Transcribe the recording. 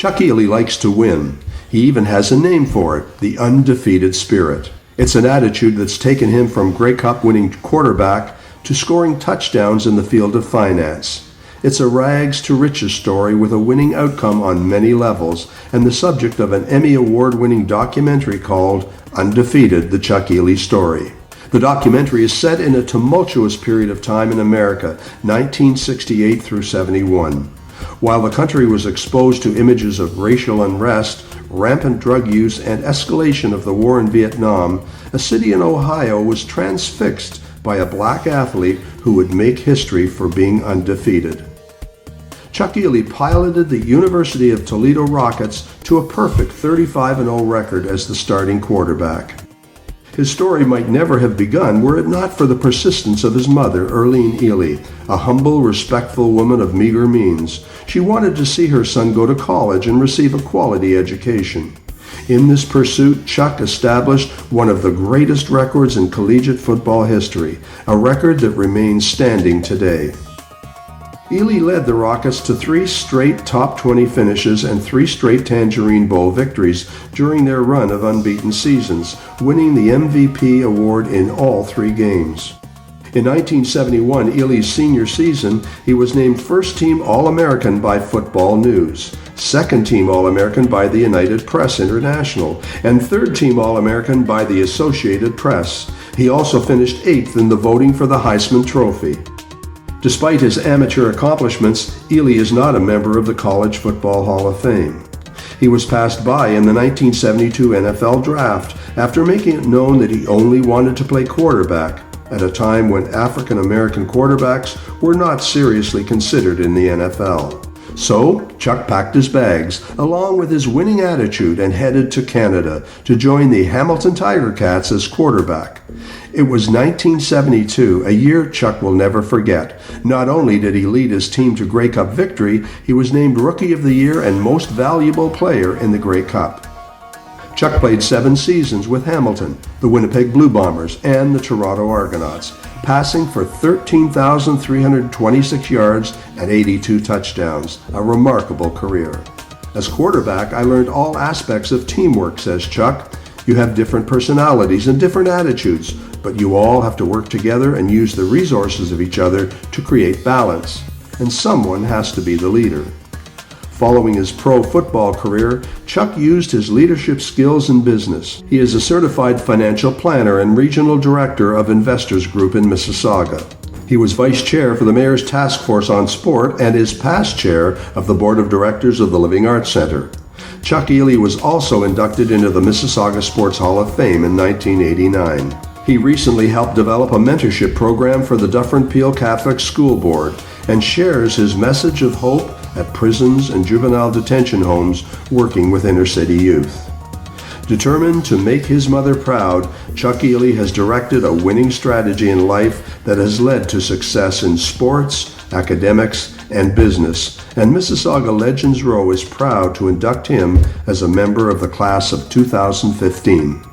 Chuck Ealey likes to win. He even has a name for it, the undefeated spirit. It's an attitude that's taken him from Grey Cup winning quarterback to scoring touchdowns in the field of finance. It's a rags to riches story with a winning outcome on many levels and the subject of an Emmy Award-winning documentary called Undefeated, the Chuck Ealey Story. The documentary is set in a tumultuous period of time in America, 1968 through 71. While the country was exposed to images of racial unrest, rampant drug use, and escalation of the war in Vietnam, a city in Ohio was transfixed by a black athlete who would make history for being undefeated. Chuck Ealey piloted the University of Toledo Rockets to a perfect 35-0 record as the starting quarterback. His story might never have begun were it not for the persistence of his mother, Ealey, a humble, respectful woman of meager means. She wanted to see her son go to college and receive a quality education. In this pursuit, Chuck established one of the greatest records in collegiate football history, a record that remains standing today. Ealey led the Rockets to 3 straight top 20 finishes and 3 straight Tangerine Bowl victories during their run of unbeaten seasons, winning the MVP award in all 3 games. In 1971, Ealey's senior season, he was named first-team All-American by Football News, second-team All-American by the United Press International, and third-team All-American by the Associated Press. He also finished 8th in the voting for the Heisman Trophy. Despite his amateur accomplishments, Ealey is not a member of the College Football Hall of Fame. He was passed by in the 1972 NFL Draft after making it known that he only wanted to play quarterback at a time when African American quarterbacks were not seriously considered in the NFL. So, Chuck packed his bags, along with his winning attitude, and headed to Canada to join the Hamilton Tiger Cats as quarterback. It was 1972, a year Chuck will never forget. Not only did he lead his team to Grey Cup victory, he was named Rookie of the Year and Most Valuable Player in the Grey Cup. Chuck played 7 seasons with Hamilton, the Winnipeg Blue Bombers, and the Toronto Argonauts, passing for 13,326 yards and 82 touchdowns, a remarkable career. As quarterback, I learned all aspects of teamwork, says Chuck. You have different personalities and different attitudes, but you all have to work together and use the resources of each other to create balance, and someone has to be the leader. Following his pro football career, Chuck used his leadership skills in business. He is a certified financial planner and regional director of Investors Group in Mississauga. He was vice chair for the Mayor's Task Force on Sport and is past chair of the board of directors of the Living Arts Center. Chuck Ealey was also inducted into the Mississauga Sports Hall of Fame in 1989. He recently helped develop a mentorship program for the Dufferin Peel Catholic School Board and shares his message of hope at prisons and juvenile detention homes working with inner-city youth. Determined to make his mother proud, Chuck Ealey has directed a winning strategy in life that has led to success in sports, academics, and business, and Mississauga Legends Row is proud to induct him as a member of the class of 2015.